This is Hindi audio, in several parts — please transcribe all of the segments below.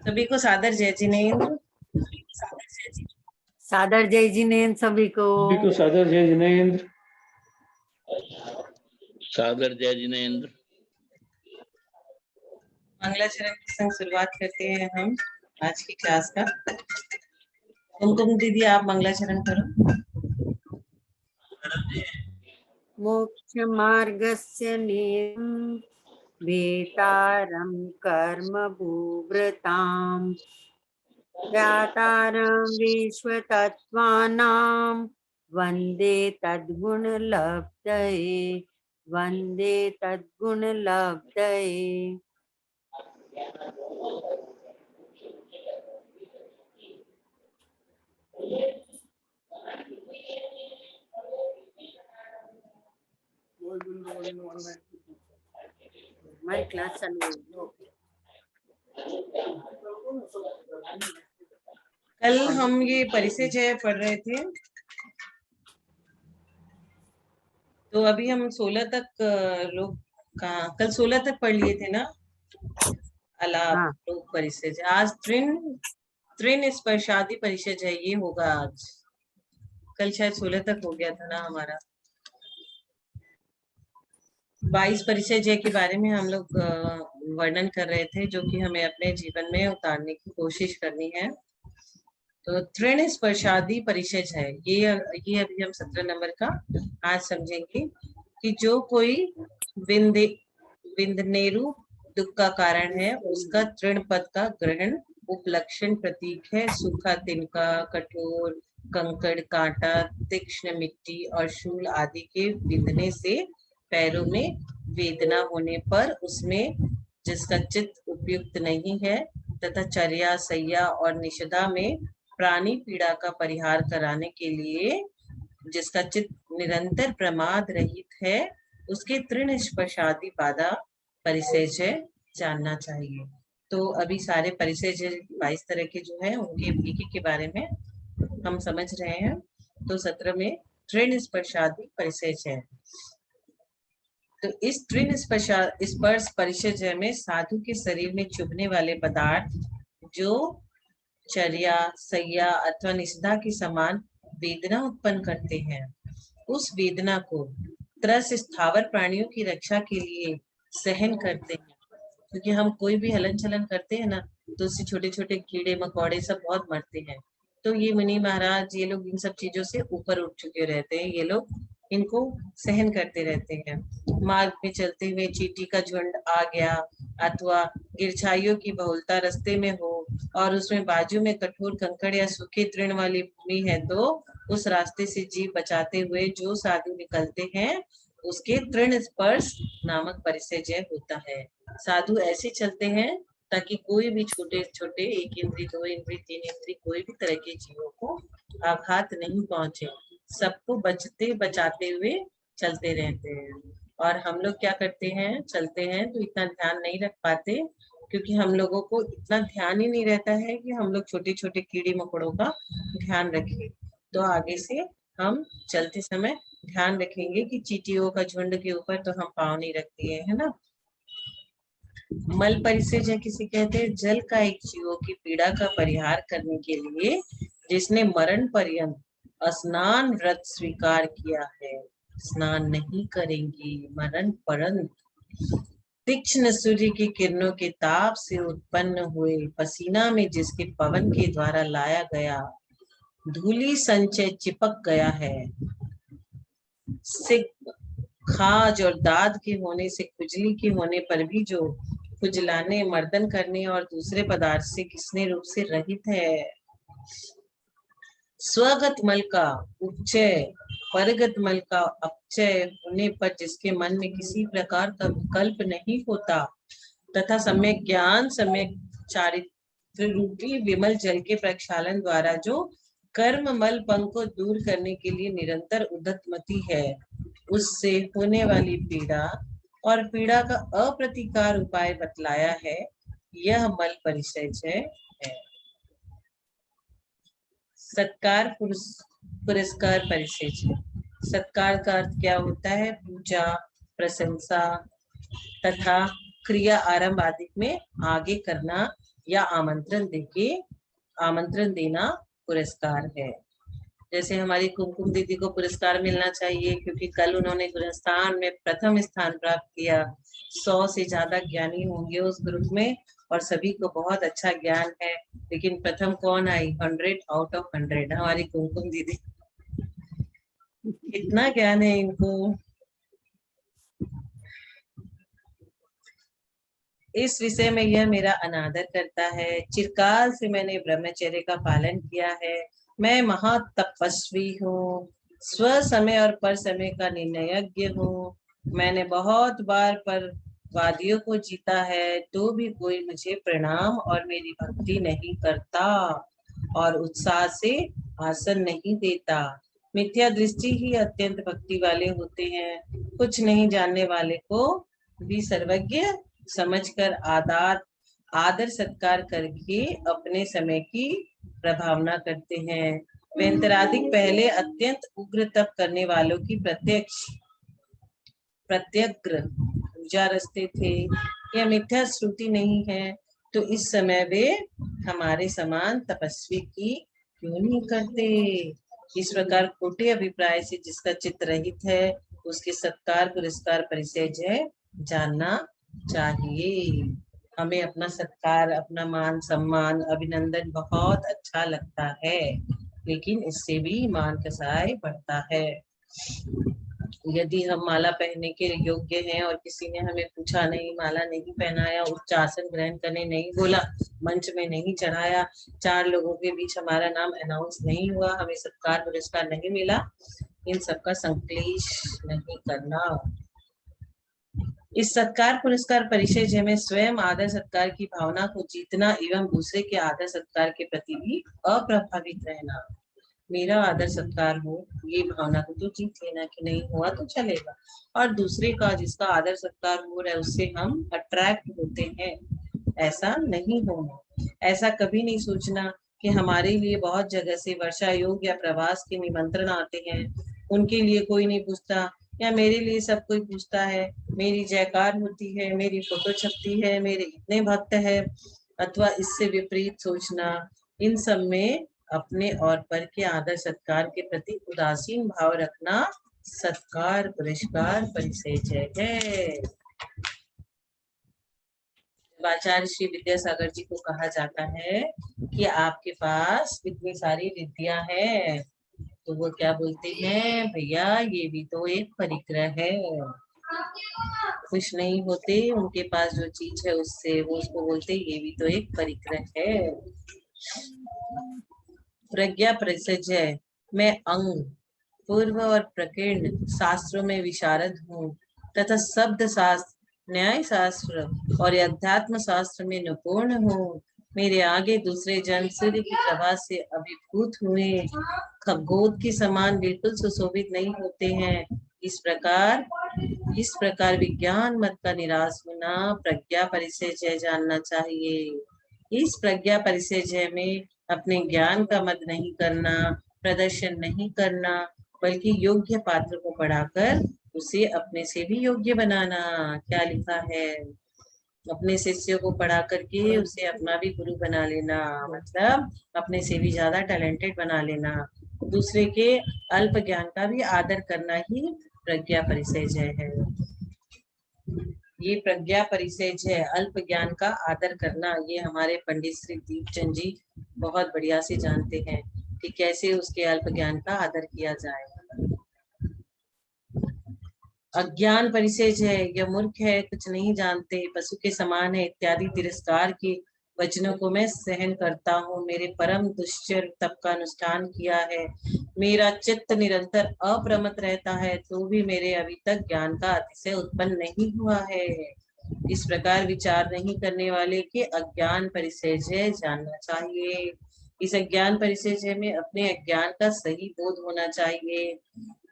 सभी को सादर जय जिनेंद्र। सादर जय जिनेंद्र सभी को सादर जय जिनेंद्र। सादर जय जिनेंद्र। मंगलाचरण के संग शुरुआत करते हैं हम आज की क्लास का। कुमकुम दीदी आप मंगलाचरण करो। मोक्ष मार्गस्य नियम भेतारं कर्म भूभृतां ज्ञातारं विश्वतत्त्वानां वन्दे तद्गुणलब्धये वन्दे तद्गुणलब्धये। हमारी क्लास चालू है। कल हम ये परिचय जय पढ़ रहे थे, तो अभी हम 16 तक लोग का कल 16 तक पढ़ लिए थे ना। अलाप हाँ। लोक परिचय जय। आज त्रिन स्पर्शादि परिचय जय ये होगा आज। कल शायद 16 तक हो गया था ना हमारा। 22 परिचय जय के बारे में हम लोग वर्णन कर रहे थे, जो कि हमें अपने जीवन में उतारने की कोशिश करनी है। तो त्रिण स्पर्शादि परिचय जय ये अभी हम 17 नंबर का आज समझेंगे कि जो कोई विंदनेरु दुख का कारण है, उसका तृण पद का ग्रहण उपलक्षण प्रतीक है। सूखा तिनका, कठोर कंकड़, कांटा, तीक्ष्ण मिट्टी और शूल आदि के विंधने से पैरों में वेदना होने पर उसमें जिसका चित्त उपयुक्त नहीं है तथा चर्या, सैया और निषदा में प्राणी पीड़ा का परिहार कराने के लिए जिसका चित्त निरंतर प्रमाद रहित है, उसके तृण स्पर्शादि बाधा परिचय जय जानना चाहिए। तो अभी सारे परिचय जय 22 तरह के जो है उनके एक के बारे में हम समझ रहे हैं। तो 17 में तृण स्पर्शादि परिचय जय। तो इस तृण स्पर्श परिचय जय में साधु के शरीर में चुभने वाले पदार्थ जो चर्या, सैया अथवा निषदा के समान वेदना उत्पन्न करते हैं, उस वेदना को त्रस स्थावर प्राणियों की रक्षा के लिए सहन करते हैं। क्योंकि हम कोई भी हलन चलन करते हैं ना, तो उससे छोटे छोटे कीड़े मकोड़े सब बहुत मरते हैं। तो ये मुनि महाराज ये लोग इन सब चीजों से ऊपर उठ चुके रहते हैं, ये लोग इनको सहन करते रहते हैं। मार्ग में चलते हुए चींटी का झुंड आ गया अथवा गिरछाइयों की बहुलता रास्ते में हो और उसमें बाजू में कठोर कंकड़ या सूखे तृण वाली भूमि है, तो उस रास्ते से जीव बचाते हुए जो साधु निकलते हैं उसके तृण स्पर्श नामक परिचय जय होता है। साधु ऐसे चलते हैं ताकि कोई भी छोटे छोटे 1 इंद्री 2 इंद्री 3 इंद्री कोई भी तरह के जीवों को आघात नहीं पहुंचे, सबको बचते बचाते हुए चलते रहते हैं। और हम लोग क्या करते हैं, चलते हैं तो इतना ध्यान नहीं रख पाते, क्योंकि हम लोगों को इतना ध्यान ही नहीं रहता है कि हम लोग छोटे छोटे कीड़े मकोड़ों का ध्यान रखें। तो आगे से हम चलते समय ध्यान रखेंगे कि चींटियों का झुंड के ऊपर तो हम पाँव नहीं रख दिए, है ना। मल परिचय जय किसे कहते हैं? जल का एक जीवों की पीड़ा का परिहार करने के लिए जिसने मरण पर्यंत स्नान व्रत स्वीकार किया है, स्नान नहीं करेंगे मरण पर्यंत। तीक्ष्ण सूर्य की किरणों के ताप से उत्पन्न हुए पसीना में जिसके पवन के द्वारा लाया गया धूली संचय चिपक गया है, खाज और दाद के होने से खुजली के होने पर भी जो खुजलाने, मर्दन करने और दूसरे पदार्थ से घिसने रूप से रहित है। स्वगत मल का उपचय, परगत मल का अपचय होने पर जिसके मन में किसी प्रकार का विकल्प नहीं होता तथा सम्यक ज्ञान, सम्यक चारित्र रूपी विमल जल के प्रक्षालन द्वारा जो कर्म मल पंख को दूर करने के लिए निरंतर उद्यतमती है, उससे होने वाली पीड़ा और पीड़ा का अप्रतिकार उपाय बतलाया है। यह मल परिचय जय है। सत्कार पुरस्कार परिचय जय। सत्कार का अर्थ क्या होता है? पूजा, प्रशंसा तथा क्रिया आरंभ आदि में आगे करना या आमंत्रण देना पुरस्कार है। जैसे हमारी कुमकुम दीदी को पुरस्कार मिलना चाहिए क्योंकि कल उन्होंने गुणस्थान में प्रथम स्थान प्राप्त किया। 100 से ज्यादा ज्ञानी होंगे उस ग्रुप में और सभी को बहुत अच्छा ज्ञान है, लेकिन प्रथम कौन आई? 100 आउट ऑफ 100 हमारी कुमकुम दीदी। कितना ज्ञान है इनको। इस विषय में यह मेरा अनादर करता है। चिरकाल से मैंने ब्रह्मचर्य का पालन किया है। मैं महातपस्वी हूँ, स्व समय और पर समय का निर्णयज्ञ हूँ। मैंने बहुत बार पर वादियों को जीता है, तो भी कोई मुझे प्रणाम और मेरी भक्ति नहीं करता और उत्साह से आसन नहीं देता। मिथ्या दृष्टि ही अत्यंत भक्ति वाले होते हैं। कुछ नहीं जानने वाले को भी सर्वज्ञ समझकर आदर सत्कार करके अपने समय की प्रभावना करते हैं। वेंतराधिक पहले अत्यंत उग्र तप करने वालों की प्रत्यग्र पूजा रचते थे। यह मिथ्या श्रुति नहीं है, तो इस समय वे हमारे समान तपस्वी की क्यों नहीं करते? इस प्रकार खोटे अभिप्राय से जिसका चित्त रहित है, उसके सत्कार पुरस्कार परिचय है जानना चाहिए। हमें अपना सत्कार, अपना मान सम्मान, अभिनंदन बहुत अच्छा लगता है, लेकिन इससे भी मान कसाय बढ़ता है। यदि हम माला पहनने के योग्य हैं और किसी ने हमें पूछा नहीं, माला नहीं पहनाया, उच्च आसन ग्रहण करने नहीं बोला, मंच में नहीं चढ़ाया, 4 लोगों के बीच हमारा नाम अनाउंस नहीं हुआ, हमें सत्कार पुरस्कार नहीं मिला, इन सबका संक्लेश नहीं करना। इस सत्कार पुरस्कार परिचय में स्वयं आदर सत्कार की भावना को जीतना एवं दूसरे के आदर सत्कार के प्रति भी अप्रभावित रहना। मेरा आदर सत्कार हो, ये भावना को तो जीत लेना कि नहीं हुआ तो चलेगा, और दूसरे का जिसका आदर सत्कार हो रहा है उससे हम अट्रैक्ट होते हैं, ऐसा नहीं होना। ऐसा कभी नहीं सोचना कि हमारे लिए बहुत जगह से वर्षा योग या प्रवास के निमंत्रण आते हैं, उनके लिए कोई नहीं पूछता, या मेरे लिए सब कोई पूछता है, मेरी जयकार होती है, मेरी फोटो छपती है, मेरे इतने भक्त है, अथवा इससे विपरीत सोचना। इन सब में अपने और पर के आदर सत्कार के प्रति उदासीन भाव रखना सत्कार पुरस्कार परिचय है। आचार्य श्री विद्यासागर जी को कहा जाता है कि आपके पास इतनी सारी विद्या है, तो वो क्या बोलते हैं? भैया ये भी तो एक परिग्रह है। खुश नहीं होते उनके पास जो चीज है उससे, वो उसको बोलते ये भी तो एक परिग्रह है। प्रज्ञा परिचय मैं अंग, पूर्व और प्रकीर्ण शास्त्रों में विशारद हूँ तथा शब्द शास्त्र, न्याय शास्त्र और अध्यात्म शास्त्र में निपुण हूँ। मेरे आगे दूसरे जन सूर्य की प्रभा से अभिभूत हुए खगोल के समान बिल्कुल सुशोभित नहीं होते हैं। इस प्रकार विज्ञान मत का निराश होना प्रज्ञा परिचय जानना चाहिए। इस प्रज्ञा परिचय में अपने ज्ञान का मत नहीं करना, प्रदर्शन नहीं करना, बल्कि योग्य पात्र को पढ़ाकर उसे अपने से भी योग्य बनाना। क्या लिखा है? अपने शिष्य को पढ़ा करके उसे अपना भी गुरु बना लेना, मतलब अपने से भी ज्यादा टैलेंटेड बना लेना। दूसरे के अल्प ज्ञान का भी आदर करना ही प्रज्ञा परिचय है। ये प्रज्ञा परिचय है, अल्प ज्ञान का आदर करना। ये हमारे पंडित श्री दीपचंद जी बहुत बढ़िया से जानते हैं कि कैसे उसके अल्प ज्ञान का आदर किया जाए। अज्ञान परिचय है, यह मूर्ख है, कुछ नहीं जानते, पशु के समान है इत्यादि तिरस्कार के वचनों को मैं सहन करता हूँ। मेरे परम दुश्चर तप का अनुष्ठान किया है, मेरा चित्त निरंतर अप्रमत रहता है, तो भी मेरे अभी तक ज्ञान का अतिशय उत्पन्न नहीं हुआ है। इस प्रकार विचार नहीं करने वाले के अज्ञान परिचय जानना चाहिए। इस अज्ञान परिचय में अपने अज्ञान का सही बोध होना चाहिए।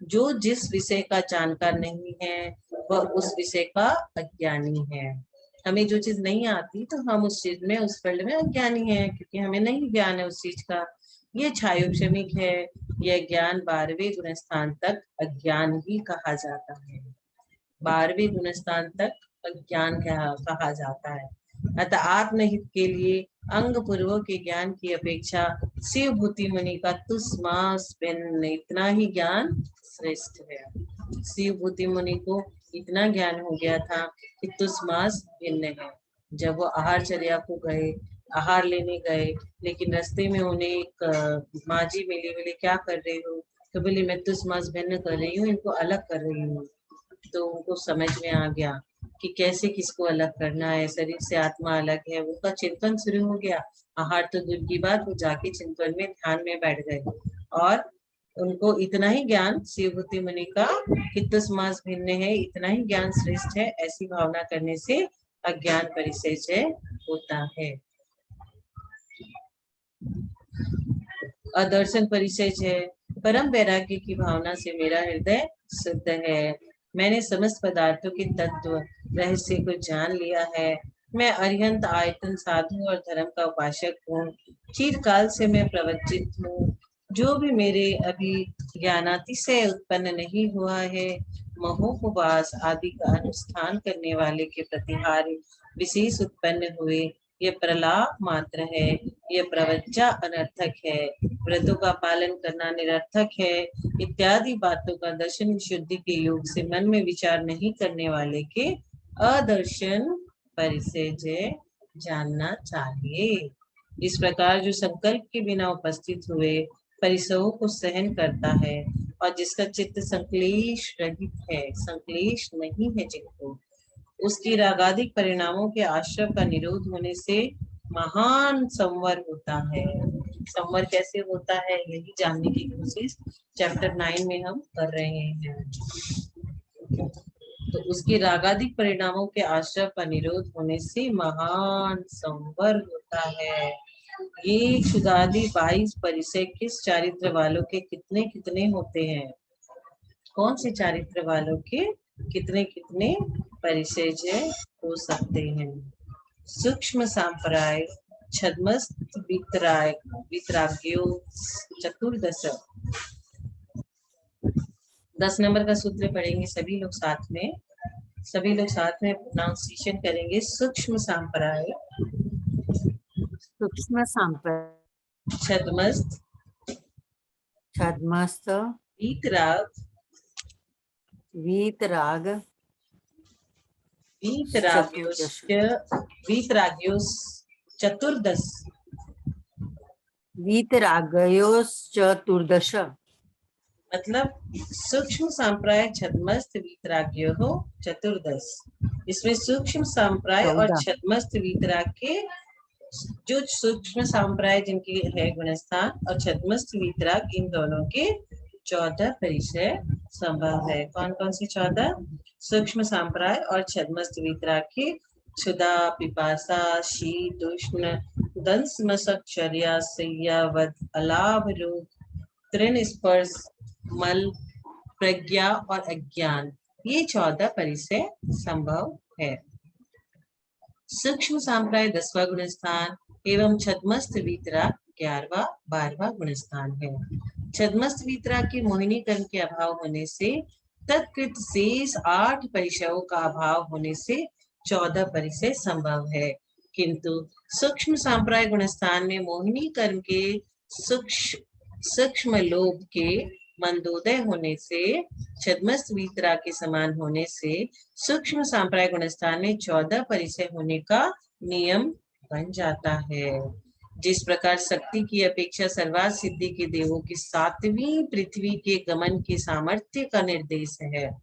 जो जिस विषय का जानकार नहीं है वह उस विषय का अज्ञानी है। हमें जो चीज नहीं आती तो हम उस चीज में, उस फील्ड में अज्ञानी है, क्योंकि हमें नहीं ज्ञान है उस चीज का। ये क्षायोक्षमिक है। यह ज्ञान 12वें गुणस्थान तक अज्ञान ही कहा जाता है। 12वें गुणस्थान तक अज्ञान कहा जाता है। अतः आत्महित के लिए अंग पूर्वक के ज्ञान की अपेक्षा शिव भूति मुनि का तुस्मास भिन्न इतना ही ज्ञान श्रेष्ठ है। शिव भूति मुनि को इतना ज्ञान हो गया था कि तुस्मास भिन्न है। जब वो आहारचर्या को गए, आहार लेने गए, लेकिन रास्ते में उन्हें एक माजी मिली, बोले क्या कर रही हो? तो बोले मैं तुस्मास भिन्न कर रही हूँ, इनको अलग कर रही हूँ। तो उनको समझ में आ गया कि कैसे किसको अलग करना है, शरीर से आत्मा अलग है। उनका चिंतन शुरू हो गया। आहार तो दूर की बात, वो जाके चिंतन में ध्यान में बैठ गए और उनको इतना ही ज्ञान शिवभूति मुनि का कि तुस्मास भिन्न है, इतना ही ज्ञान श्रेष्ठ है। ऐसी भावना करने से अज्ञान परिचय होता है। अदर्शन परिचय है, परम वैराग्य की भावना से मेरा हृदय शुद्ध है। मैंने समस्त पदार्थों के तत्व रहस्य को जान लिया है। मैं अरिहंत आयतन साधु और धर्म का उपासक हूँ। चिरकाल से मैं प्रवचित हूँ। जो भी मेरे अभी ज्ञानाति से उत्पन्न नहीं हुआ है, महोपवास आदि का अनुष्ठान करने वाले के प्रतिहार विशेष उत्पन्न हुए, ये प्रलाप मात्र है, ये प्रवज्जा अनर्थक है, व्रतों का पालन करना निरर्थक है, इत्यादि बातों का दर्शन विशुद्धि के योग से मन में विचार नहीं करने वाले के अदर्शन परिचय जानना चाहिए। इस प्रकार जो संकल्प के बिना उपस्थित हुए परिसरों को सहन करता है और जिसका चित्त संक्लेश रहित है, संक्लेश नहीं है जिनको, उसकी रागादिक परिणामों के आश्रय का निरोध होने से महान संवर होता है। संवर कैसे होता है, यही जानने की कोशिश चैप्टर 9 में हम कर रहे हैं। तो उसके रागादिक परिणामों के आश्रय का निरोध होने से महान संवर होता है। ये क्षुदादि 22 परिचय किस चारित्र वालों के कितने कितने होते हैं? कौन से चारित्र वालों के कितने कितने परिचय हो सकते हैं? सूक्ष्म सांप्राय छद्मस्त वितराग्यो चतुर्दश। 10 नंबर का सूत्र पढ़ेंगे सभी लोग साथ में, प्रोनाउंसिएशन करेंगे। सूक्ष्म सांप्राय सूक्ष्म संप्रदाय छद्मस्त छद्मस्त वीतराग चतुर्दश वीतराग्योस चतुर्दश। वीतरागयोश्चतुर्दश मतलब सूक्ष्म संप्राय छद्मस्त वीतराग्यो हो चतुर्दश। इसमें सूक्ष्म संप्राय और 14 छद्मस्त वीतराग के, जो सूक्ष्म संप्राय जिनकी है गुणस्थान और छद्मस्त वीतराग, इन दोनों के 14 परिचय संभव है। कौन कौन सी 14? सूक्ष्म संप्राय और छद्मस्त वीतराग के क्षुधा, पिपासा, शीत, उष्ण, दंश, मशक, चर्या, सय्यावत, अलाभ, रोग, तृण स्पर्श, मल, प्रज्ञा और अज्ञान, ये 14 परिचय संभव है। सूक्ष्म संप्राय 10वां गुणस्थान एवं छद्मस्त वीतराग 11वां 12वां गुणस्थान है। छद्मस्त वीतराग के मोहिनी कर्म के अभाव होने से तत्कृत शेष 8 परिचयों का अभाव होने से 14 परिचय संभव है। किंतु सूक्ष्म संप्राय गुणस्थान में मोहिनी कर्म के सूक्ष्म लोभ के मंदोदय होने से, छद्मस्त वीतराग के समान होने से सूक्ष्म संप्राय गुणस्थान में 14 परिचय होने का नियम बन जाता है। जिस प्रकार शक्ति की अपेक्षा सर्वार्थ सिद्धि के देवों की 7वीं पृथ्वी के गमन के सामर्थ्य का निर्देश है।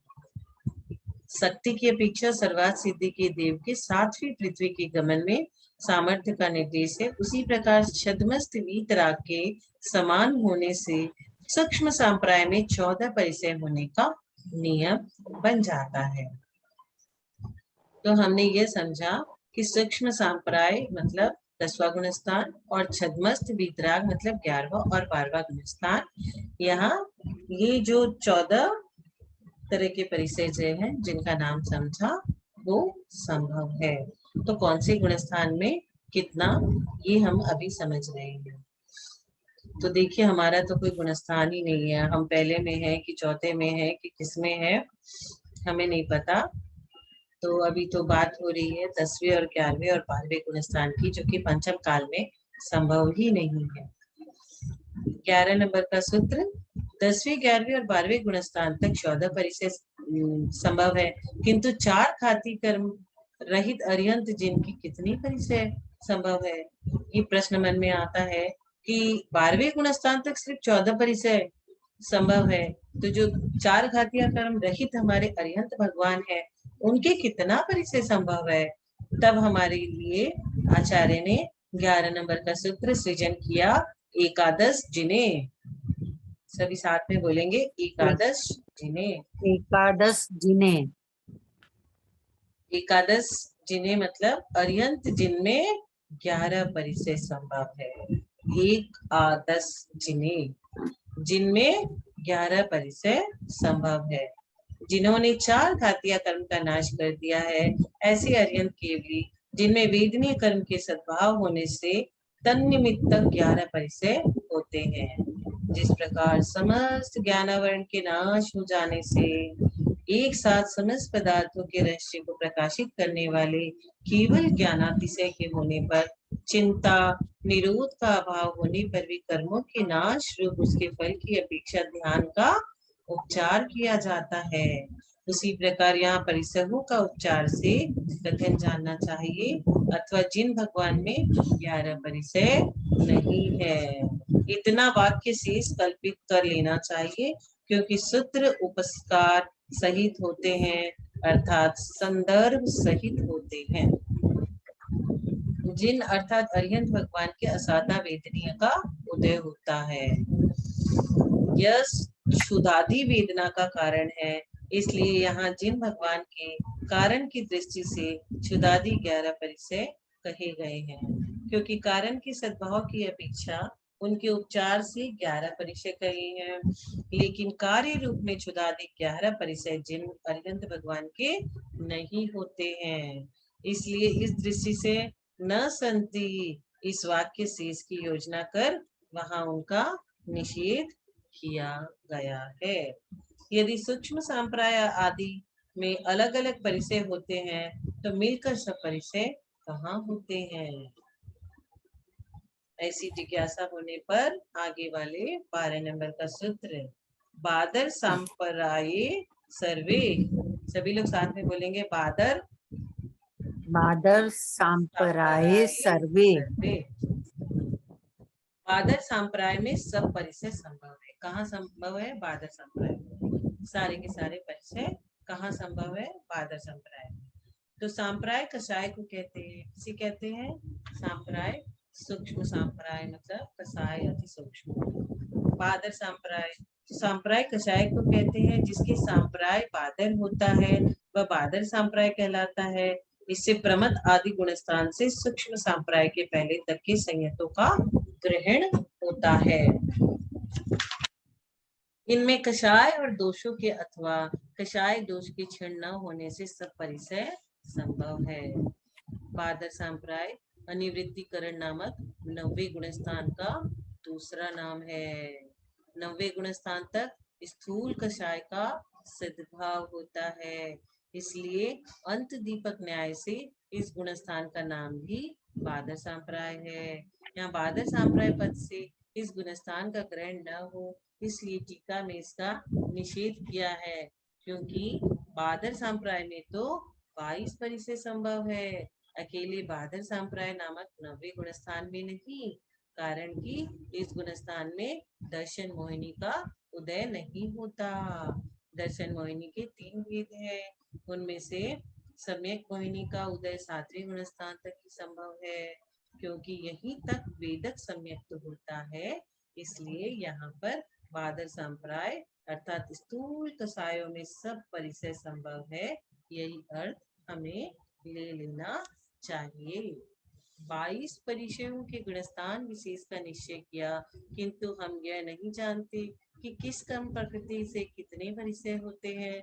शक्ति की अपेक्षा सर्वार्थ सिद्धि के देव के 7वीं पृथ्वी के गमन में सामर्थ्य का निर्देश है, उसी प्रकार छद्मस्त वीतराग के समान होने से सूक्ष्म संप्राय में 14 परिचय होने का नियम बन जाता है। तो हमने ये समझा कि सूक्ष्म संप्राय मतलब 10वां गुणस्थान और छद्मस्त वीतराग मतलब 11वां और 12वां गुणस्थान। यहाँ ये जो 14 तरह के परिचय हैं जिनका नाम समझा वो संभव है। तो कौन से गुणस्थान में कितना, ये हम अभी समझ रहे हैं। तो देखिए हमारा तो कोई गुणस्थान ही नहीं है, हम पहले में है कि चौथे में है कि किसमें है हमें नहीं पता। तो अभी तो बात हो रही है 10वें और 11वें और 12वें गुणस्थान की, जो कि पंचम काल में संभव ही नहीं है। 11 नंबर का सूत्र, 10वें 11वें और 12वें गुणस्थान तक 14 परिचय संभव है, किंतु 4 खाती कर्म रहित अर्यंत जिनकी कितनी परिचय संभव है। ये प्रश्न मन में आता है कि 12वें गुणस्थान तक सिर्फ 14 परिचय संभव है, तो जो 4 घातिया कर्म रहित हमारे अर्यंत भगवान है, उनके कितना परिचय संभव है। तब हमारे लिए आचार्य ने 11 नंबर का सूत्र सृजन किया, एकादश जिन्हें, सभी साथ में बोलेंगे, एकादश जिन्हें। एकादश जिन्हें, एकादश जिन्हें मतलब अर्यंत जिनमें 11 परिचय संभव है। एक आदश जिन्हें, जिनमें 11 परिचय संभव है, जिन्होंने 4 घातिया कर्म का नाश कर दिया है, ऐसे अर्यंत केवली जिनमें वेदनीय कर्म के सद्भाव होने से तन्निमित्त 11 परिचय होते हैं। जिस प्रकार समस्त ज्ञानावरण के नाश हो जाने से एक साथ समस्त पदार्थों के रहस्य को प्रकाशित करने वाले केवल ज्ञानातिशय के होने पर, चिंता निरोध का अभाव होने पर भी कर्मों के नाश रूप उसके फल की अपेक्षा ध्यान का उपचार किया जाता है, उसी प्रकार यहाँ परिसरों का उपचार से कथन जानना चाहिए, अथवा जिन भगवान में 11 परिचय नहीं है, इतना वाक्य शेष कल्पित कर लेना चाहिए, क्योंकि सूत्र उपस्कार सहित होते हैं, अर्थात संदर्भ सहित होते हैं। जिन अर्थात अर्यंत भगवान के असाधा वेदनीय का उदय होता है। यश क्षुधादि वेदना का कारण है, इसलिए यहाँ जिन भगवान के कारण की दृष्टि से क्षुधादि 11 परिचय कहे गए हैं, क्योंकि कारण के सद्भाव की अपेक्षा उनके उपचार से 11 परिचय कहे हैं, लेकिन कार्य रूप में क्षुधादि 11 परिचय जिन अर्यंत भगवान के नहीं होते हैं, इसलिए इस दृष्टि से न संति इस वाक्य शेष की योजना कर वहां उनका निषेध किया गया है। यदि सूक्ष्म संप्राय आदि में अलग अलग परिचय होते हैं, तो मिलकर सब परिचय कहाँ होते हैं। ऐसी जिज्ञासा होने पर आगे वाले 12 नंबर का सूत्र, बादर संप्राये सर्वे, सभी लोग साथ में बोलेंगे, बादर बादर सांपराये सर्वे। बादर संप्राय में सब परिचय संभव है। कहाँ संभव है? बादर संप्राय में। सारे के सारे परिचय कहाँ संभव है? बादर संप्राय में। तो सांप्राय कषाय को कहते हैं, किसे कहते हैं? सांप्राय, सूक्ष्म सांप्राय मतलब कषाय अति सूक्ष्म। बादर सांप्राय, सांप्राय कषाय को कहते हैं, जिसके सांप्राय बादर होता है वह बादर सांप्राय कहलाता है। इससे प्रमथ आदि गुणस्थान से सूक्ष्म सांप्राय के पहले तक के संयतों का ग्रहण होता है। इनमें कषाय और दोषों के अथवा कषाय दोष के क्षण न होने से सब परिचय संभव है। बादर संप्राय अनिवृत्तिकरण नामक 90वें गुणस्थान का दूसरा नाम है। 90वें गुणस्थान तक स्थूल कषाय का सद्भाव होता है, इसलिए अंत दीपक न्याय से इस गुणस्थान का नाम भी बादर संप्राय है। यहाँ बादर संप्राय पद से इस गुणस्थान का ग्रहण न हो, इसलिए टीका में इसका निषेध किया है, क्योंकि बादर संप्राय में तो 22 परिचय संभव है, अकेले बादर संप्राय नामक 90वें गुणस्थान में नहीं, कारण कि इस गुणस्थान में दर्शन मोहिनी का उदय नहीं होता। दर्शन मोहिनी के 3 भेद हैं, उनमें से सम्यक मोहिनी का उदय 7वें गुणस्थान तक ही संभव है, क्योंकि यहीं तक वेदक सम्यक होता है, इसलिए यहाँ पर बादर संप्राय अर्थात स्थूल कषायों में सब परिचय संभव है, यही अर्थ हमें ले लेना चाहिए। 22 परिचयों के गुणस्थान विशेष का निश्चय किया, किंतु हम यह नहीं जानते कि किस कर्म प्रकृति से कितने परिचय होते हैं,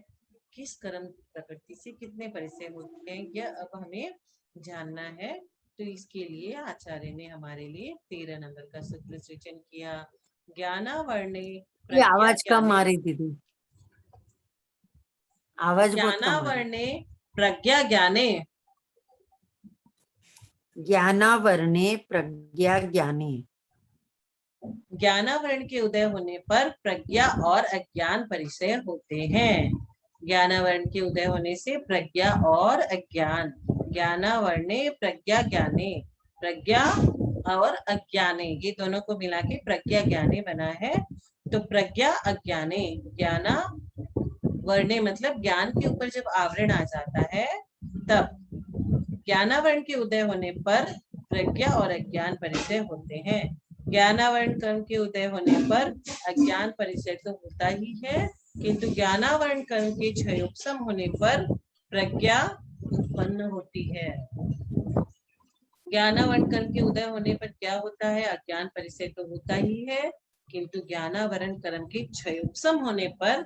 किस कर्म प्रकृति से कितने परिचय होते हैं, यह अब हमें जानना है। तो इसके लिए आचार्य ने हमारे लिए 13 नंबर का सूत्र सृजन किया। ज्ञानावर्णे ये आवाज कम आ रही दीदी, आवाज बहुत कम आ रही। ज्ञानावर्णे प्रज्ञा ज्ञाने, ज्ञानावरणे प्रज्ञा ज्ञाने, ज्ञानावरण के उदय होने पर प्रज्ञा और अज्ञान परिचय होते हैं। ज्ञानावरण के उदय होने से प्रज्ञा और अज्ञान, ज्ञानावरणे प्रज्ञा ज्ञाने, प्रज्ञा और अज्ञाने ये दोनों को मिला के प्रज्ञा ज्ञाने बना है। तो प्रज्ञा अज्ञाने, ज्ञाना वर्णे मतलब ज्ञान के ऊपर जब आवरण आ जाता है तब ज्ञानावरण के उदय होने पर प्रज्ञा और अज्ञान परिचय होते हैं। ज्ञानावरण कर्म के उदय होने पर अज्ञान परिचय तो होता ही है, किंतु ज्ञानावरण कर्म के क्षयोपशम होने पर प्रज्ञा उत्पन्न होती है। ज्ञानावरण कर्म के उदय होने पर क्या होता है? अज्ञान परिचय तो होता ही है, किंतु ज्ञानावरण कर्म के क्षयोपशम होने पर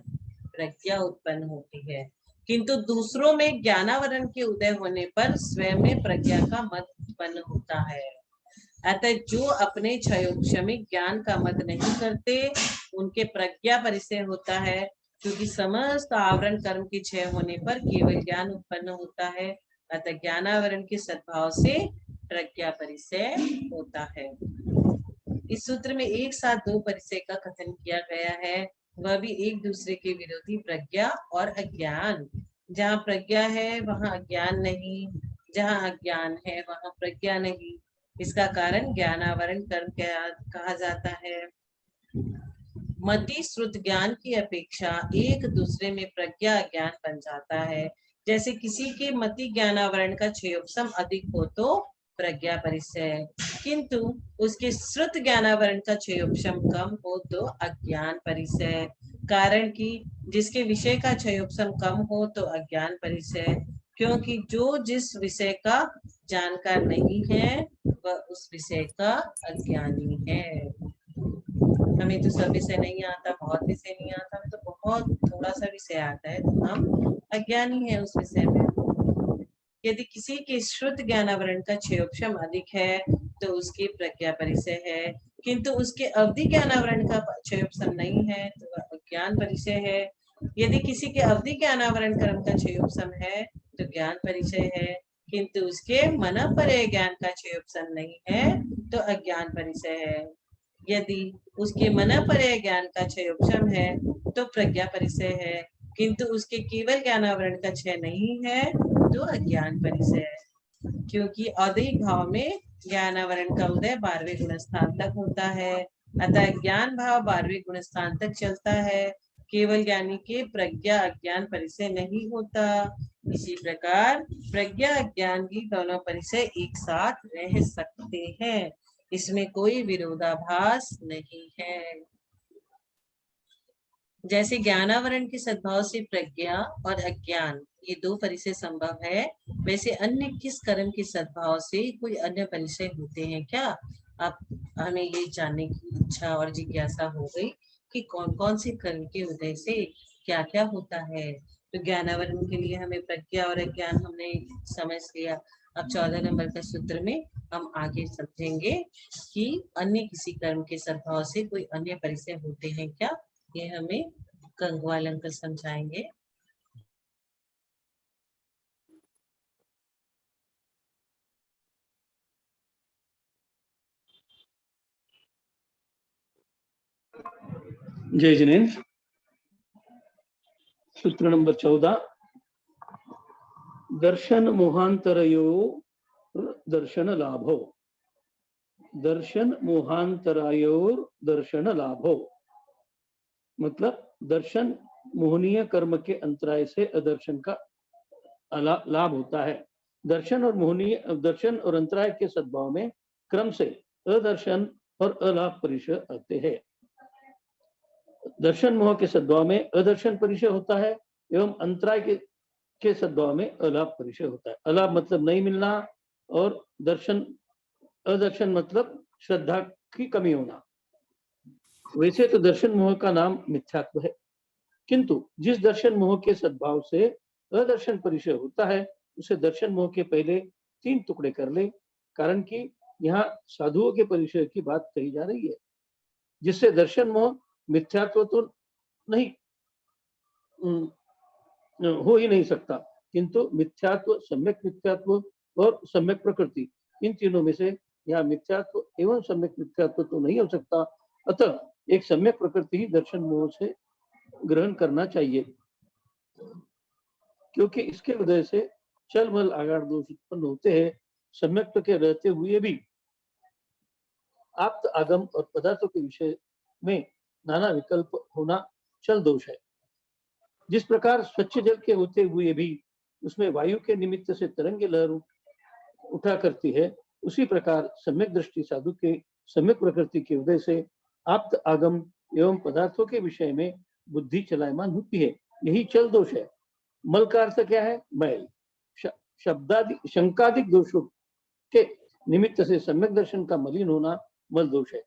प्रज्ञा उत्पन्न होती है। किंतु दूसरों में ज्ञानावरण के उदय होने पर स्वयं में प्रज्ञा का मत उत्पन्न होता है। अतः जो अपने क्षयोपशमी ज्ञान का मत नहीं करते उनके प्रज्ञा परिचय होता है, क्योंकि समस्त आवरण कर्म के क्षय होने पर केवल ज्ञान उत्पन्न होता है। अतः ज्ञानावरण के सद्भाव से प्रज्ञा परिचय होता है। इस सूत्र में एक साथ दो परिचय का कथन किया गया है, वह भी एक दूसरे के विरोधी प्रज्ञा और अज्ञान। जहाँ प्रज्ञा है वहाँ अज्ञान नहीं, जहाँ अज्ञान है वहाँ प्रज्ञा नहीं। इसका कारण ज्ञानावरण कर्म कहा जाता है। मति श्रुत ज्ञान की अपेक्षा एक दूसरे में प्रज्ञा ज्ञान बन जाता है। जैसे किसी के मति ज्ञानावरण का क्षयोपशम अधिक हो तो प्रज्ञा परिचय, किंतु उसके श्रुत ज्ञानावरण का क्षयोपशम कम हो तो अज्ञान परिचय। कारण कि जिसके विषय का क्षयोपशम कम हो तो अज्ञान परिचय, क्योंकि जो जिस विषय का जानकार नहीं है वह उस विषय का अज्ञानी है। हमें तो सब विषय नहीं आता, बहुत विषय नहीं आता, तो बहुत थोड़ा सा विषय आता है तो हम अज्ञानी है उस विषय में। यदि किसी के श्रुत ज्ञानावरण का क्षयोपशम अधिक है तो उसकी प्रज्ञा परिचय है, किंतु उसके अवधि ज्ञानावरण का क्षयोपशम नहीं है तो वह अज्ञान परिचय है। यदि किसी के अवधि ज्ञानावरण कर्म का क्षयोपशम है तो ज्ञान परिचय है, किंतु उसके मनःपरय ज्ञान का क्षयोपशम नहीं है तो अज्ञान परिचय है। यदि उसके मनःपरय ज्ञान का क्षयोपशम है तो प्रज्ञा परिचय है, किंतु उसके केवल ज्ञानावरण का क्षय नहीं है तो अज्ञान परिचय है। क्योंकि औदैहिक भाव में ज्ञानावरण का उदय 12वें गुणस्थान तक होता है, अतः ज्ञान भाव 12वें गुणस्थान तक चलता है। केवल ज्ञानी के प्रज्ञा अज्ञान परिचय नहीं होता। इसी प्रकार प्रज्ञा अज्ञान भी दोनों परिचय एक साथ रह सकते हैं, इसमें कोई विरोधाभास नहीं है। जैसे ज्ञानावरण के सद्भाव से प्रज्ञा और अज्ञान ये दो परिचय संभव है, वैसे अन्य किस कर्म के सद्भाव से कोई अन्य परिचय होते हैं क्या? अब हमें ये जानने की इच्छा और जिज्ञासा हो गई कि कौन कौन से कर्म के उदय से क्या क्या होता है। तो ज्ञानावरण के लिए हमें प्रज्ञा और अज्ञान हमने समझ लिया। अब 14 नंबर का सूत्र में हम आगे समझेंगे कि अन्य किसी कर्म के सद्भाव से कोई अन्य परिचय होते हैं क्या, ये हमें गंगवाल अंकल समझाएंगे। जय जिनेन्द्र। सूत्र नंबर 14, दर्शन मोहांतरयो दर्शन लाभो, दर्शन मोहांतरायोर दर्शन लाभो, मतलब दर्शन मोहनीय कर्म के अंतराय से अदर्शन का लाभ होता है। दर्शन और अंतराय के सद्भाव में क्रम से अदर्शन और अलाभ परिचय आते हैं। दर्शन मोह के सद्भाव में अदर्शन परिचय होता है एवं अंतराय के सद्भाव में अलाभ परिचय होता है। अलाभ मतलब नहीं मिलना और अदर्शन मतलब श्रद्धा की कमी होना। वैसे तो दर्शन मोह का नाम मिथ्यात्व है, किंतु जिस दर्शन मोह के सद्भाव से अदर्शन परिचय होता है उसे दर्शन मोह के पहले 3 टुकड़े कर ले, कारण कि यहाँ साधुओं के परिचय की बात कही जा रही है, जिससे दर्शन मोह मिथ्यात्व तो नहीं हो ही नहीं सकता, किंतु मिथ्यात्व, सम्यक मिथ्यात्व और सम्यक प्रकृति, इन तीनों में से यहाँ मिथ्यात्व एवं सम्यक मिथ्यात्व तो नहीं हो सकता। अतः एक सम्यक प्रकृति ही दर्शन मोह से ग्रहण करना चाहिए, क्योंकि इसके वजह से चल मल आगाड़ दोष उत्पन्न होते हैं। सम्यक के रहते हुए भी आप्त आगम और पदार्थों के विषय में नाना विकल्प होना चल दोष है। जिस प्रकार स्वच्छ जल के होते हुए भी उसमें वायु के निमित्त से तरंगे लहर उठा करती है, उसी प्रकार सम्यक दृष्टि साधु के सम्यक प्रकृति के उदय से आप्त आगम एवं पदार्थों के विषय में बुद्धि चलायमान होती है। यही चल दोष है। मल का अर्थ क्या है? मैल। शब्दादि शंकादिक दोषों के निमित्त से सम्यक दर्शन का मलिन होना मल दोष है।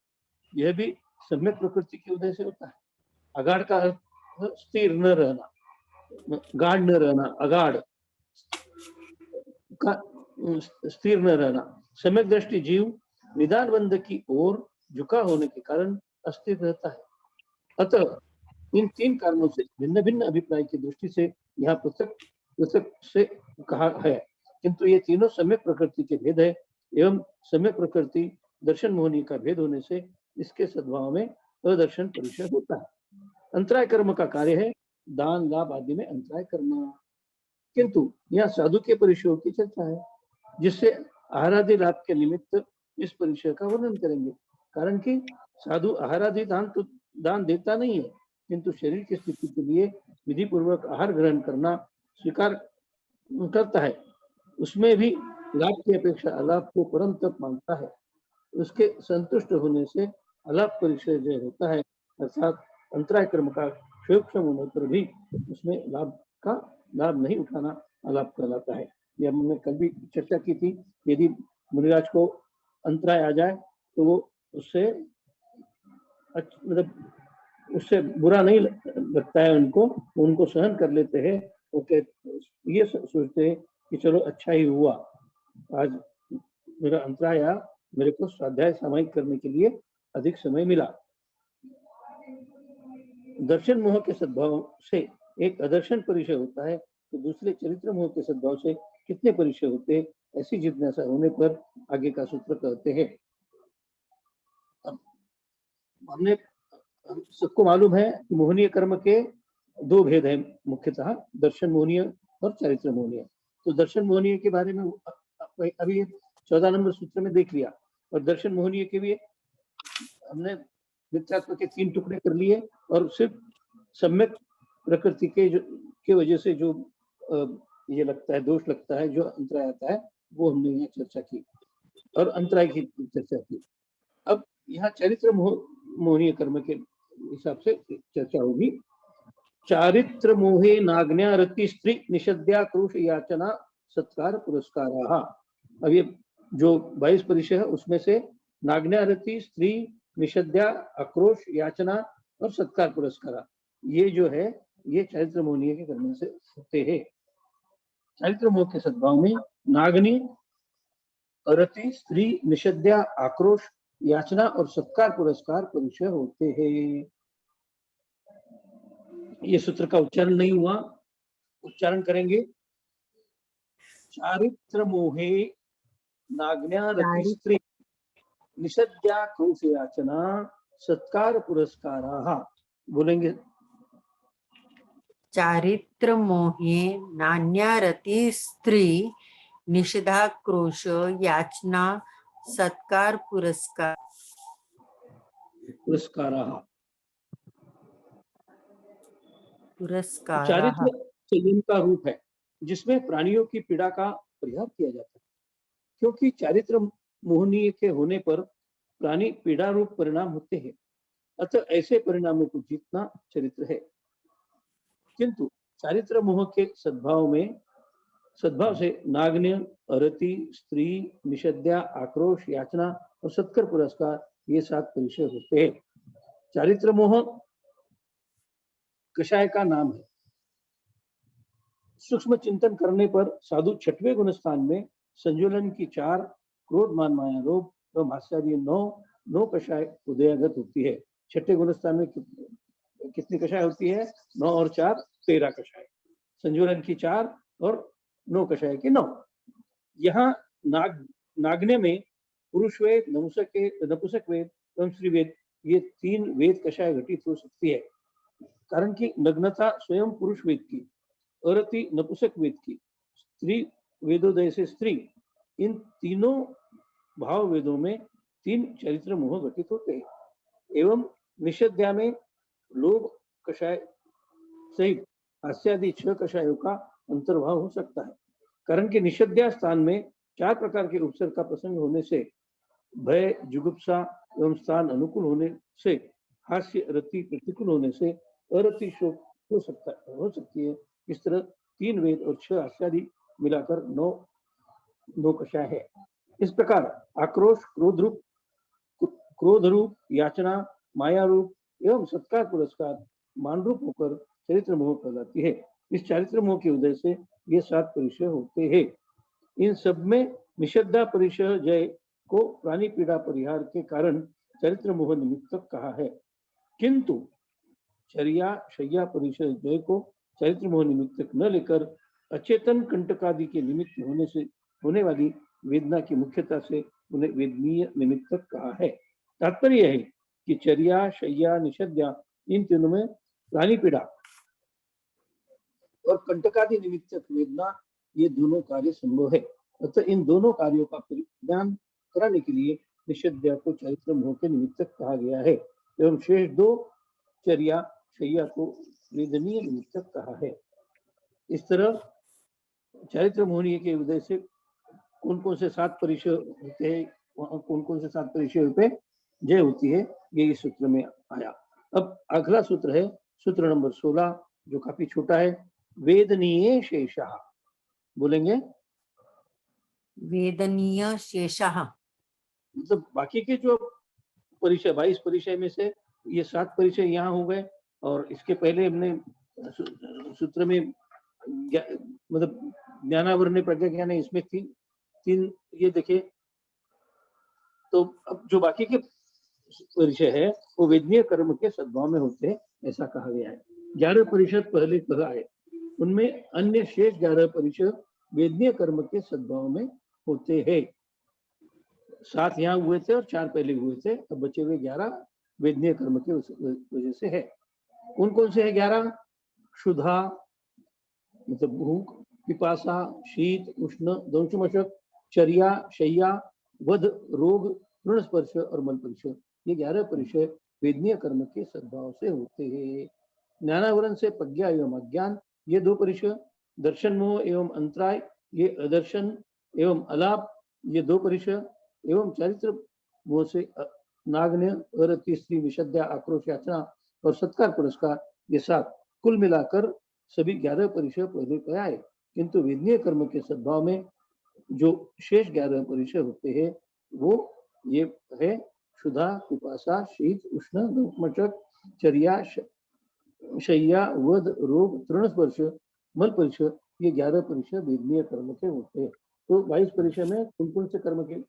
यह भी सम्यक प्रकृति के उदय से होता है। अगाढ़ का अर्थ स्थिर न रहना, गाढ़ न रहना, अगाढ़ का स्थिर न रहना। सम्यक दृष्टि जीव निदान बंध की ओर झुका होने के कारण अस्थिर रहता है। अतः इन तीन कारणों से भिन्न भिन्न अभिप्राय की दृष्टि से यहाँ पृथक पृथक से कहा है, किंतु ये तीनों सम्यक प्रकृति के भेद है एवं सम्यक प्रकृति दर्शन मोहनी का भेद होने से इसके सद्भाव में अदर्शन परिचय होता है। अंतराय कर्म का कार्य है दान लाभ आदि में अंतराय करना, किंतु यहाँ साधु के परिचयों की चर्चा है, जिससे आहारादि लाभ के निमित्त इस परिचय का वर्णन करेंगे। कारण कि साधु आहारादि दान देता नहीं है, किंतु शरीर की स्थिति के लिए विधि पूर्वक आहार ग्रहण करना स्वीकार करता है। उसमें भी लाभ की अपेक्षा अलाभ को परम तप मानता है। उसके संतुष्ट होने से अलाभ परिचय जय होता है, अर्थात अंतराय कर्म का सूक्ष्म होने पर भी उसमें लाभ नहीं उठाना अलाभ कहलाता है। यह हमने कल भी चर्चा की थी। यदि मुनिराज को अंतराय आ जाए तो वो उससे मतलब उससे बुरा नहीं लगता है, उनको सहन कर लेते हैं। वो ये सोचते हैं कि चलो अच्छा ही हुआ, आज मेरा अंतराय आया, मेरे को स्वाध्याय सामायिक करने के लिए अधिक समय मिला। दर्शन मोह के सद्भाव से एक अदर्शन परिचय होता है, तो दूसरे चरित्र मोह के सद्भाव से कितने परिचय होते हैं, ऐसी जिज्ञासा होने पर आगे का सूत्र कहते हैं। हमने सबको मालूम है कि मोहनीय कर्म के दो भेद हैं मुख्यतः, दर्शन मोहनीय और चारित्र मोहनीय। तो दर्शन मोहनीय के बारे में अभी 14 नंबर सूत्र में देख लिया, और दर्शन मोहनीय के भी हमने मिथ्यात्व के 3 टुकड़े कर लिए, और सिर्फ सम्यक प्रकृति के वजह से जो ये लगता है, दोष लगता है, जो अंतराय आता है, वो हमने यहाँ चर्चा की और अंतराय की चर्चा की। अब यहाँ चरित्र मोहनीय कर्म के हिसाब से चर्चा होगी। चारित्र मोहे नाग्न्या रति स्त्री निषद्या क्रूश याचना सत्कार पुरस्कार। अब ये जो 22 परिचय है उसमें से नाग्न्या रति, स्त्री, निषद्या, आक्रोश, याचना और सत्कार पुरस्कार, ये जो है ये चारित्र मोहनीय के कर्म से होते हैं। चारित्र मोह के सद्भाव में नागनी, रति, स्त्री, निषद्या, आक्रोश, याचना और सत्कार पुरस्कार परिचय होते हैं। ये सूत्र का उच्चारण नहीं हुआ, उच्चारण करेंगे। चारित्र मोहे नाग्न्या रति स्त्री निषद्या क्रूश याचना सत्कार पुरस्काराः। बोलेंगे। चारित्र मोहे नान्या रति स्त्री निषिधा क्रोश याचना सत्कार पुरस्कार चारित्र संयम का रूप है जिसमें प्राणियों की पीड़ा का परिहार किया जाता है, क्योंकि चारित्र मोहनीय के होने पर प्राणी पीड़ा रूप परिणाम होते हैं। अतः ऐसे परिणामों को जीतना चरित्र है। किंतु चारित्र मोह के सद्भाव से नाग्न्य, रति, स्त्री, निषद्या, आक्रोश, याचना और सत्कार पुरस्कार ये 7 परिचय होते हैं। चारित्र मोह कषाय का नाम है। सूक्ष्म चिंतन करने पर साधु 6वें गुण स्थान में संजुलन की 4, क्रोध मान माया लोभ और मात्सर्य 9 कषाय उदयागत होती है। 6ठे गुण स्थान में कितनी कषाय होती है? 9 और 4 13 कषाय। संजुलन की 4 और नो कषाय के 9। यहाँ नागने में पुरुष वेद, नपुंसक वेद एवं स्त्री वेद, ये 3 वेद कषाय घटित हो सकती है। कारण कि नग्नता स्वयं पुरुष वेद की, अरति नपुंसक वेद की, स्त्री वेदोदय से स्त्री, इन तीनों भाव वेदों में 3 चरित्र मोह घटित होते हैं। एवं निषद्या में लोभ कषाय सहित हास्यादि 6 कषायों का अंतर्भाव हो सकता है। कारण कि निषद्या स्थान में 4 प्रकार के उपसर्ग का प्रसंग होने से, भय, जुगुप्सा एवं स्थान अनुकूल होने से, हास्य रति प्रतिकूल होने से अरति शोक हो सकती है। इस तरह 3 वेद और 6 हास्यादि मिलाकर 9 कषाय है। इस प्रकार आक्रोश, क्रोध रूप, याचना, माया रूप एवं सत्कार पुरस्कार मान रूप होकर चरित्र मोह कहलाती है। इस चरित्र मोह के उदय से ये 7 परिचय होते हैं। इन सब में निषद्धा परिचय जय को प्राणी पीड़ा परिहार के कारण चरित्र मोह निमित्तक कहा है, किंतु चर्या शय्या परिचय जय को चरित्र मोह निमित्तक न लेकर अचेतन कंटकादि के निमित्त होने से होने वाली वेदना की मुख्यता से उन्हें वेदनीय निमित्तक कहा है। तात्पर्य है कि चर्या शय्या निषद्या इन तीनों में प्राणी पीड़ा और कंटकादि निमित्तक वेदना, ये दोनों कार्य संभव है। अतः इन दोनों कार्यों का परिज्ञान कराने के लिए निषद्या को चरित्र मोह के निमित्तक कहा गया है एवं शेष 2 चर्या शय्या को वेदनीय निमित्तक कहा है। इस तरह चरित्र मोहनीय के उदय से कौन कौन से 7 परिचय होते हैं, कौन कौन से 7 परिचय पे जय होती है, ये इस सूत्र में आया। अब अगला सूत्र है सूत्र नंबर 16, जो काफी छोटा है। वेदनीय शेषः, बोलेंगे वेदनीय शेषः, मतलब बाकी के जो परिचय 22 परिचय में से ये 7 परिचय यहाँ हो गए, और इसके पहले हमने सूत्र में मतलब ज्ञानावरण प्रज्ञा ज्ञान है, इसमें 3 ये देखे। तो अब जो बाकी के परिचय है वो वेदनीय कर्म के सद्भाव में होते हैं, ऐसा कहा गया है। 11 परिषद पहले कहा है, उनमें अन्य शेष 11 परिषद वेदनीय कर्म के सद्भाव में होते हैं। 7 यहाँ हुए थे और 4 पहले हुए थे, अब बचे हुए 11 वेदनीय कर्म के वजह से है। कौन कौन से है 11? क्षुधा मतलब भूख, पिपासा, शीत उष्ण दंशमशक, चर्या शय्या, वध रोग, तृण स्पर्श और मल परिचय, ये 11 परिचय वेदनीय कर्म के सद्भाव से होते हैं। ज्ञानावरण से प्रज्ञा एवं अज्ञान, ये 2 परिचय। दर्शन मोह एवं अंतराय, ये अदर्शन एवं अलाप, ये 2 परिचय। एवं चरित्र मोह से नागन्य, अरति, स्त्री, निषद्या, आक्रोश, याचना और सत्कार पुरस्कार, ये 7 कुल मिलाकर सभी 11 परिचय पहले कहा है। किंतु वेदनीय कर्म के सद्भाव में जो शेष 11 परिचय होते हैं वो ये है क्षुधा, पिपासा, शीत उष्ण दंशमशक, चर्या शय्या, वध रोग, तृण स्पर्श, मल परिचय, ये 11 परिचय वेदनीय कर्म के होते हैं। तो 22 परिचय में कौन कौन से कर्म के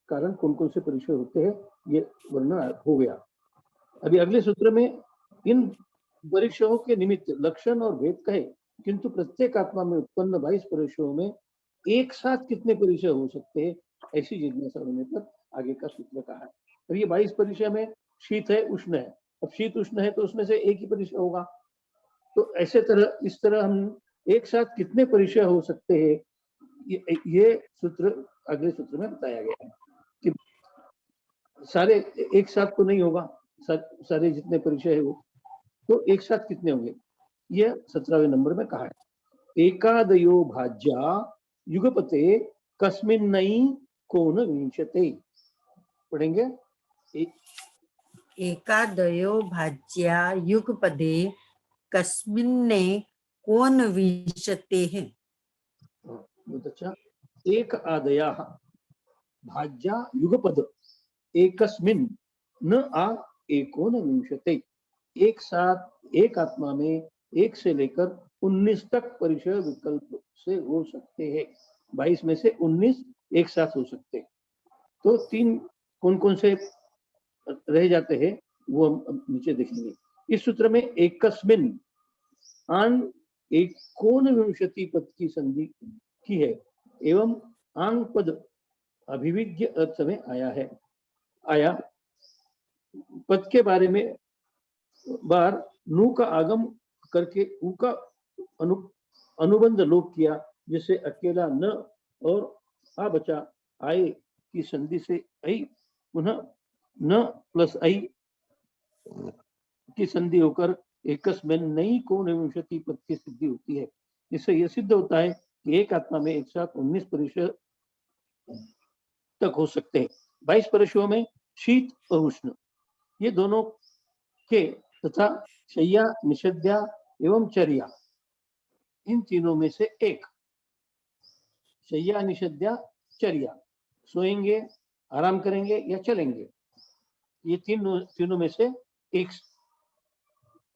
कारण कौन कौन से परिचय होते हैं, ये वर्णन हो गया। अभी अगले सूत्र में इन परिचयों के निमित्त लक्षण और भेद कहे, किंतु प्रत्येक आत्मा में उत्पन्न 22 परिचयों में एक साथ कितने परिचय हो सकते हैं, ऐसी जिज्ञासा होने पर आगे का सूत्र कहा है। अब ये 22 परिचय में शीत है, उष्ण है, अब शीत उष्ण है तो उसमें से एक ही परिचय होगा। तो ऐसे तरह इस तरह हम एक साथ कितने परिचय हो सकते हैं, ये सूत्र अगले सूत्र में बताया गया है कि सारे एक साथ तो नहीं होगा, सारे जितने परिचय है वो, तो एक साथ कितने होंगे, ये 17वें नंबर में कहा है। एकादयो भाज्या युगपते कस्मिन्नई कोन विंशते, पढ़ेंगे। एकादयो भाज्या युगपदे कस्मिन्ने कोन विंशते हैं। बहुत अच्छा। एक आदया भाज्या युगपद एकस्मिन् न आ एकोन विंशते, एक साथ एक आत्मा में 1 से लेकर 19 तक परिचय विकल्प से हो सकते हैं। 22 में से 19 एक साथ हो सकते हैं। तो 3 कौन कौन से रह जाते हैं वो हम नीचे देखेंगे। इस सूत्र में एकस्मिन् आन एकोनविंशति पद की संधि की है एवं आंग पद अभिविज्ञ अर्थ में आया पद के बारे में बार नु का आगम करके उ का अनुबंध लोप किया, जिससे अकेला न और आ बचा आय की संधि से आई पुनः न प्लस आई की संधि होकर एकस्मिन् नई कोनविंशति पद की सिद्धि होती है। इससे यह सिद्ध होता है कि एक आत्मा में एक साथ 19 परिशय तक हो सकते हैं। 22 परिशयों में शीत और उष्ण ये दोनों के तथा शय्या निषद्या एवं चर्या इन तीनों में से एक, शय्या निषद्या चर्या, सोएंगे आराम करेंगे या चलेंगे, ये तीनों में से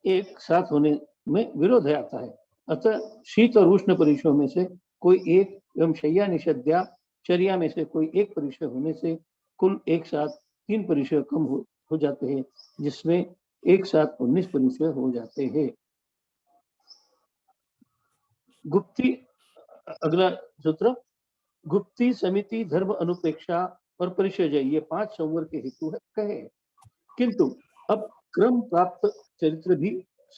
एक साथ होने में विरोध आता है। अतः शीत और उष्ण परिशयों में से कोई एक एवं शय्या निषद्या चर्या में से कोई एक परिशय होने से कुल एक साथ 3 परिशय कम हो जाते हैं, जिसमें एक साथ 19 परिशय हो जाते हैं। गुप्ती, अगला सूत्र, गुप्ती समिति धर्म अनुपेक्षा और परिशय ये 5 संवर के हेतु है कहे, किंतु अब क्रम प्राप्त चरित्र भी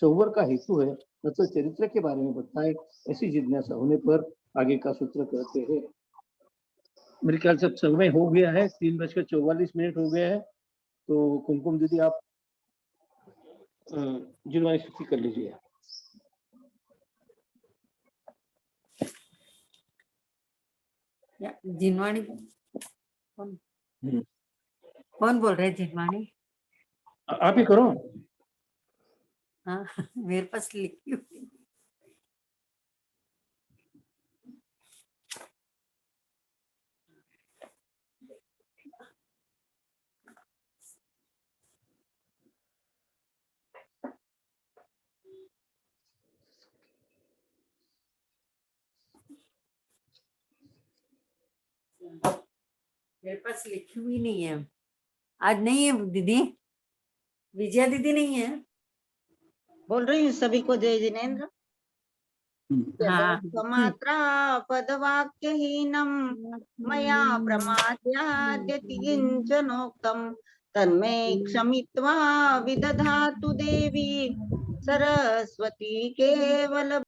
संवर का हेतु है, मतलब चरित्र के बारे में बताए, ऐसी जिज्ञासा होने पर आगे का सूत्र कहते हैं। मेरे ख्याल से समय हो गया है, 3:44 हो गया है, तो कुमकुम दीदी आप जिनवाणी स्तुति कर लीजिए। जिनवाणी कौन बोल रहे हैं? जिनवाणी आप ही करो। हाँ मेरे पास लिखी हुई। मेरे पास लिखी हुई नहीं है, आज नहीं है दीदी, विजया दीदी नहीं है। बोल रही हूँ सभी को जय जिनेन्द्र। हाँ मात्रा पदवाक्यहीनं मया प्रमाद्याद्यति किञ्चनोक्तं तन्मे क्षमित्वा विदधातु देवी सरस्वती केवल